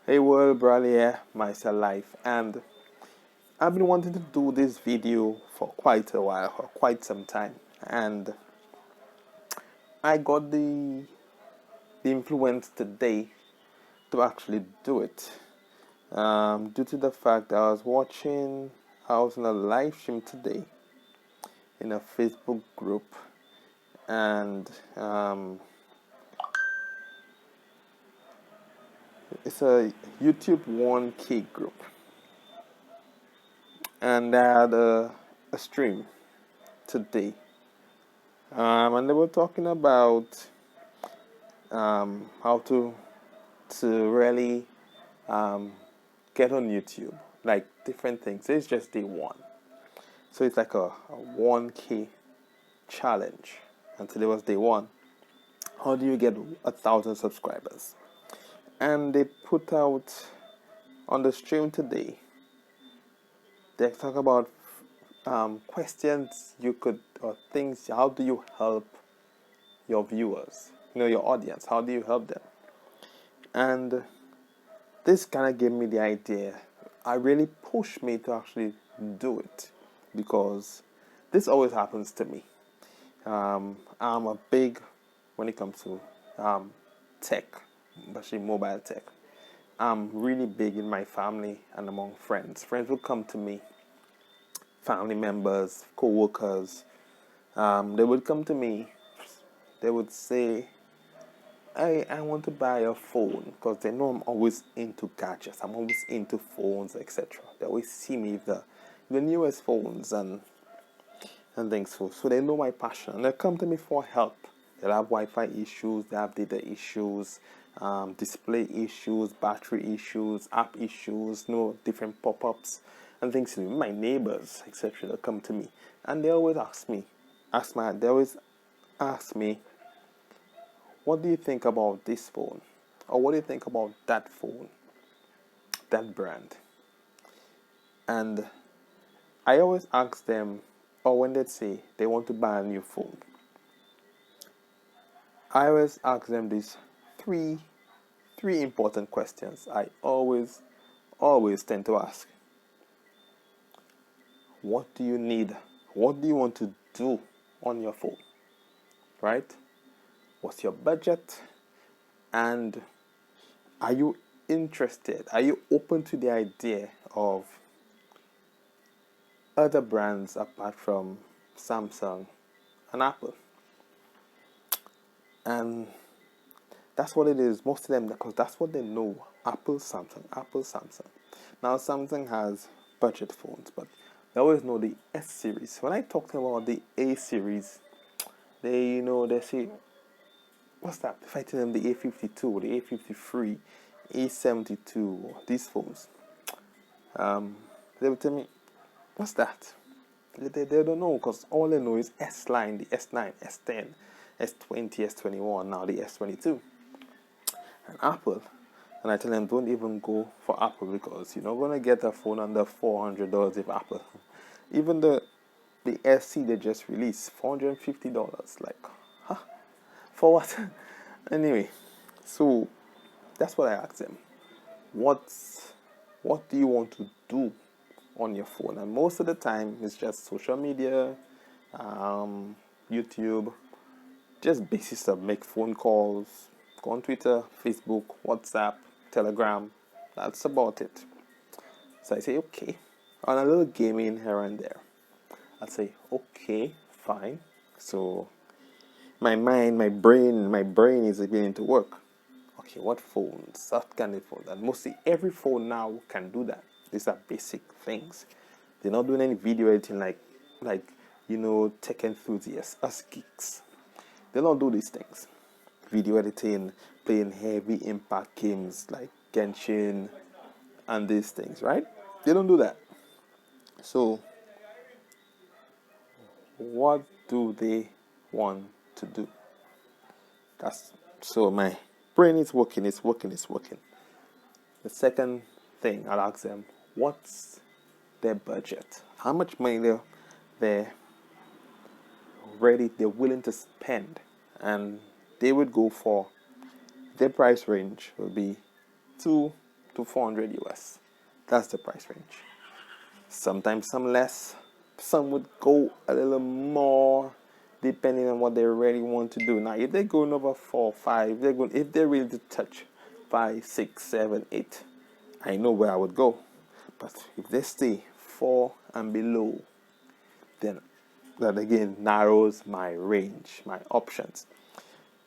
Hey world, Bradley here, myself life, and I've been wanting to do this video for quite a while, for quite some time, and I got the influence today to actually do it. Due to the fact I was in a live stream today in a Facebook group, and it's a YouTube 1K group, and I had a stream today. And they were talking about how to really get on YouTube, like different things. It's just day one, so it's like a 1K challenge. And today was day one. How do you get 1,000 subscribers? And they put out on the stream today. They talk about questions you could or things. How do you help your viewers? Your audience. How do you help them? And this kind of gave me the idea. I really pushed me to actually do it because this always happens to me. I'm a big, when it comes to tech, especially mobile tech. I'm really big in my family and among friends. Friends will come to me, family members, co-workers. They would come to me. They would say, I want to buy a phone because they know I'm always into gadgets. I'm always into phones, etc. They always see me with the newest phones and things. So they know my passion and they come to me for help. They'll have Wi-Fi issues, they have data issues, display issues, battery issues, app issues, different pop-ups and things. My neighbors, etc. They'll come to me and they always they always ask me, what do you think about this phone? Or what do you think about that phone? That brand? And I always ask them, or when they say they want to buy a new phone, I always ask them these three important questions I always tend to ask. What do you need? What do you want to do on your phone? Right? What's your budget? And are you interested? Are you open to the idea of other brands apart from Samsung and Apple? And that's what it is. Most of them, because that's what they know. Apple, Samsung, Apple, Samsung. Now Samsung has budget phones, but they always know the S series. When I talk about the A series, they say, what's that? Fighting them the A52, the A53, A72, these phones. They would tell me, what's that? They don't know because all they know is S line, the S9, S10, S20, S21, now the S22. And Apple, and I tell them, don't even go for Apple because you're not going to get a phone under $400 if Apple. Even the SC they just released, $450. Like, huh? For what? Anyway, so that's what I asked them. What do you want to do on your phone? And most of the time, it's just social media, YouTube, just basic stuff. Make phone calls, go on Twitter, Facebook, WhatsApp, Telegram. That's about it. So I say, okay. On a little gaming here and there. I say, okay, fine. So my brain is beginning to work. Okay, what phones? What kind of phones? And mostly every phone now can do that. These are basic things. They're not doing any video editing like tech enthusiasts, us geeks. They don't do these things. Video editing, playing heavy impact games like Genshin and these things, right? They don't do that. So what do they want to do? So my brain is working. The second thing I'll ask them, what's their budget? How much money they're willing to spend? And they would go for, their price range will be $2 to 400 US. That's the price range. Sometimes some less, some would go a little more depending on what they really want to do. Now, if they're going over 4, 5, if they're ready to touch 5, 6, 7, 8, I know where I would go. But if they stay 4 and below, then that again narrows my range, my options.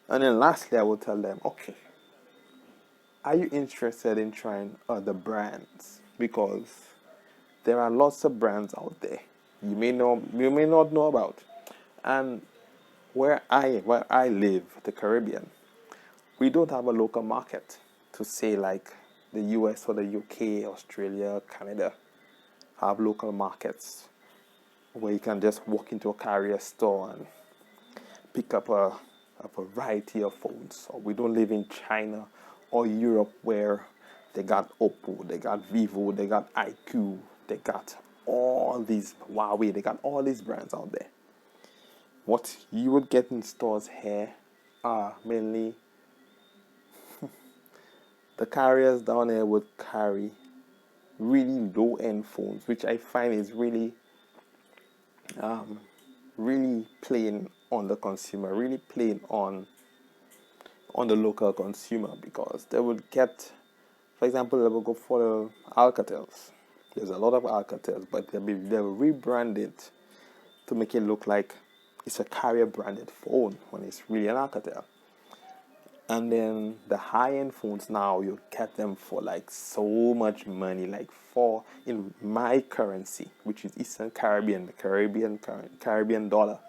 And then lastly, I will tell them, okay, are you interested in trying other brands? Because there are lots of brands out there you may not know about. And where I live, the Caribbean, we don't have a local market to say like the US or the UK, Australia, Canada have local markets where you can just walk into a Carrier store and pick up a variety of phones. So we don't live in China or Europe where they got Oppo, they got Vivo, they got IQ, they got all these Huawei, they got all these brands out there. What you would get in stores here are mainly the carriers down there would carry really low-end phones, which I find is really playing on the consumer, really playing on the local consumer, because they would get, for example, they will go for Alcatels. There's a lot of Alcatels, but they'll rebrand it to make it look like it's a Carrier branded phone when it's really an Alcatel. And then the high-end phones now, you get them for like so much money, like for in my currency, which is Eastern Caribbean, the Caribbean dollar.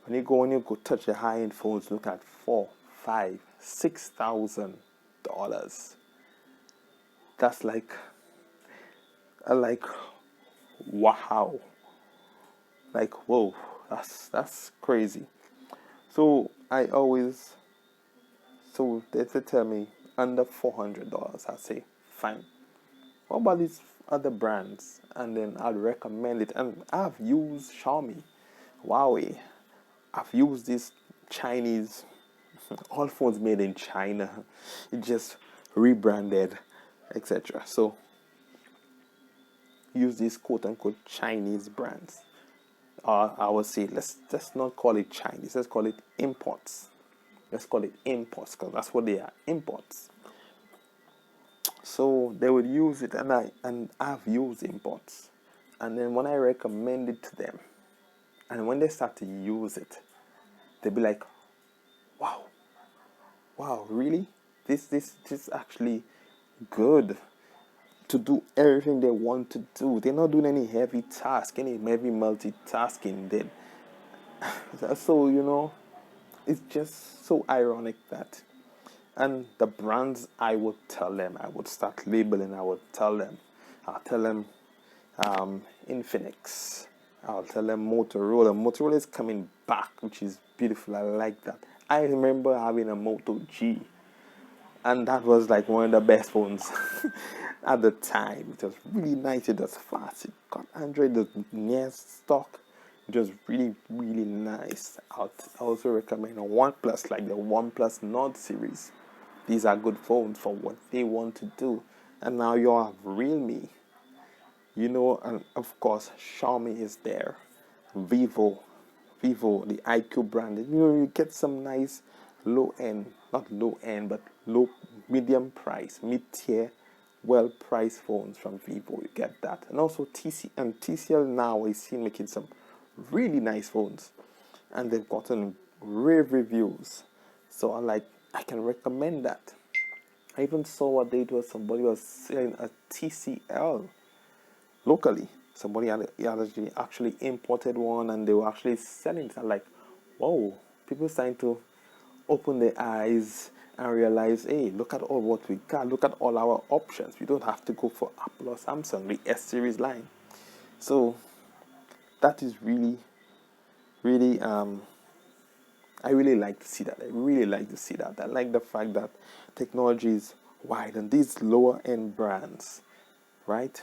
When you go touch the high-end phones, look at $4,000, $5,000, $6,000. That's like wow, like whoa, that's crazy. So they tell me under $400, I say fine. What about these other brands? And then I'll recommend it. And I've used Xiaomi, Huawei. I've used this Chinese, all phones made in China, it just rebranded, etc. So use these quote unquote Chinese brands. I would say let's not call it Chinese, let's call it imports. Let's call it imports, because that's what they are, imports. So they would use it, and I've used imports. And then when I recommend it to them, and when they start to use it, they'll be like, wow, really? This is actually good to do everything they want to do. They're not doing any heavy task, any heavy multitasking. Then, so it's just so ironic that, and the brands I would tell them, I would start labeling. I'll tell them Infinix. I'll tell them Motorola. Motorola is coming back, which is beautiful. I like that. I remember having a Moto G, and that was like one of the best phones at the time. It was really nice. It was fast. It got Android the near stock. It was really, really nice. I also recommend a OnePlus, like the OnePlus Nord series. These are good phones for what they want to do. And now you have Realme, and of course Xiaomi is there. Vivo, the IQ brand. You get some nice low end, not low end, but medium price, mid-tier, well-priced phones from Vivo. You get that. And also TCL now is seen making some really nice phones, and they've gotten rave reviews. So I can recommend that. I even saw what they do. Somebody was selling a TCL locally. Somebody had actually imported one, and they were actually selling it. I'm like, whoa, people starting to open their eyes and realize, hey, look at all what we got. Look at all our options. We don't have to go for Apple or Samsung, the S series line. So that is really, really, I really like to see that. I like the fact that technology is wide, and these lower end brands, right?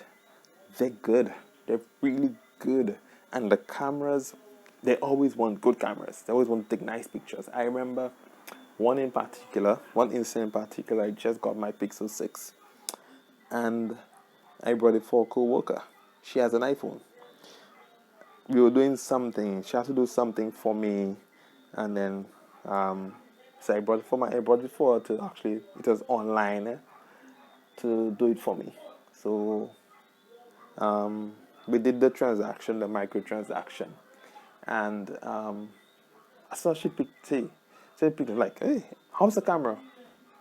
They're good. They're really good. And the cameras, they always want good cameras. They always want to take nice pictures. I remember one incident in particular, I just got my Pixel 6. and I brought it for a co-worker. She has an iPhone. We were doing something. She had to do something for me, and then so I brought it for her to actually. It was online to do it for me. So we did the transaction, the micro transaction, and I saw she picked it. She picked it like, hey, how's the camera?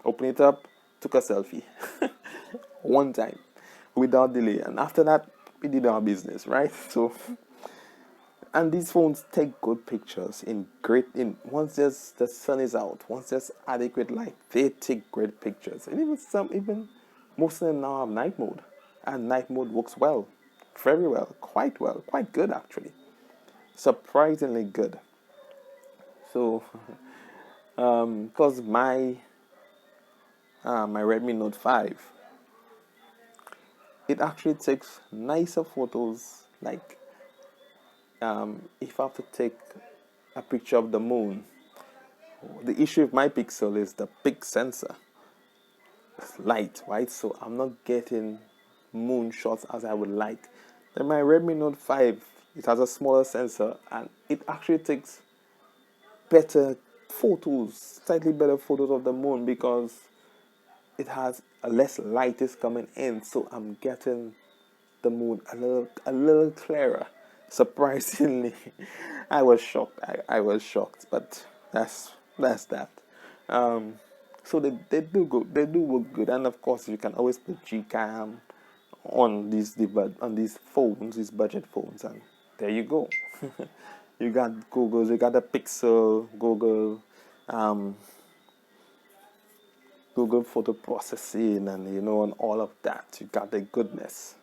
Open it up, took a selfie. One time, without delay. And after that, we did our business, right? So, and these phones take good pictures once the sun is out, once there's adequate light, they take great pictures. And even most of them now have night mode. And night mode works well. Very well, quite good actually. Surprisingly good. So, because my Redmi Note 5, it actually takes nicer photos. Like, if I have to take a picture of the moon, the issue with my Pixel is the big sensor. It's light, right? So I'm not getting moon shots as I would like. Then my Redmi Note 5, it has a smaller sensor and it actually takes better photos, slightly better photos of the moon because it has a less light is coming in, so I'm getting the moon a little clearer. Surprisingly, I was shocked. I was shocked, but that's that. Um, so they do good. They do work good, and of course you can always put Gcam on on these phones, these budget phones, and there you go. You got Google's, you got the Pixel, um, Google photo processing, and and all of that. You got the goodness.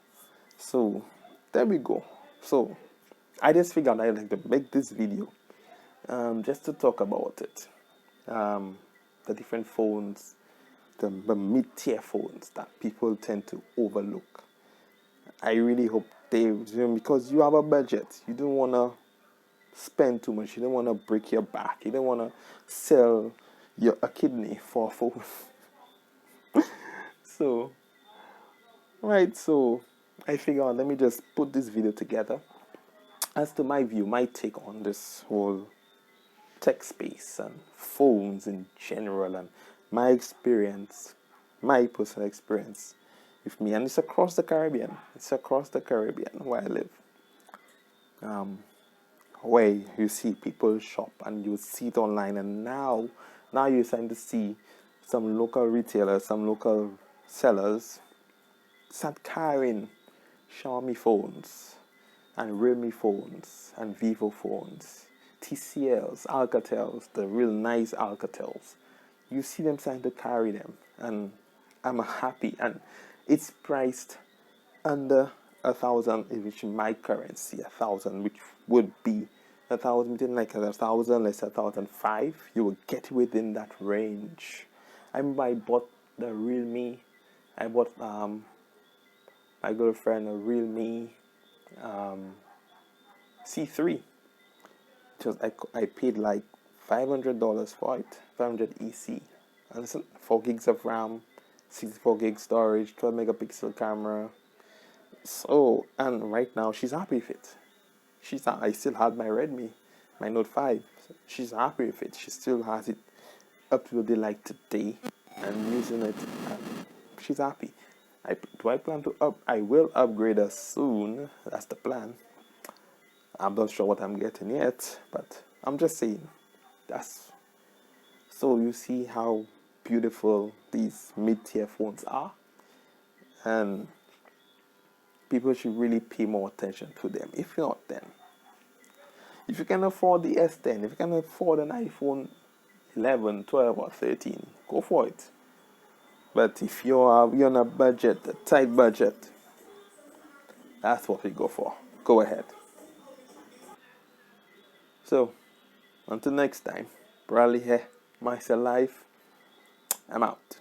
So there we go. So I just figured I'd like to make this video just to talk about it. The different phones, the mid-tier phones that people tend to overlook. I really hope because you have a budget, you don't want to spend too much, you don't want to break your back, you don't want to sell a kidney for a phone. So, right, so I figured let me just put this video together as to my view, my take on this whole tech space and phones in general, and my experience, my personal experience with me, and it's across the Caribbean. It's across the Caribbean where I live, where you see people shop and you see it online, and now you're starting to see some local retailers, some local sellers start carrying Xiaomi phones and Realme phones and Vivo phones, TCLs, Alcatels, the real nice Alcatels. You see them starting to carry them, and I'm happy. And it's priced under 1,000, which in my currency, 1,000, which would be 1,000, between like 1,000, let's say 1,005. You will get within that range. I remember I bought the Realme. I bought my girlfriend a Realme C3. I paid like $500 for it, 500 EC, and it's 4 gigs of RAM, 64 gig storage, 12 megapixel camera. So, and right now she's happy with it. I still had my Redmi, my Note 5. She's happy with it. She still has it up to the day like today and using it. And she's happy. Do I plan to I will upgrade her soon. That's the plan. I'm not sure what I'm getting yet, but I'm just saying. So you see how beautiful these mid-tier phones are, and people should really pay more attention to them. If not, then if you can afford the S10, if you can afford an iPhone 11, 12, or 13, go for it. But if you're on a budget, a tight budget, that's what we go for. Go ahead. So, until next time, Bradley here, Myself Life. I'm out.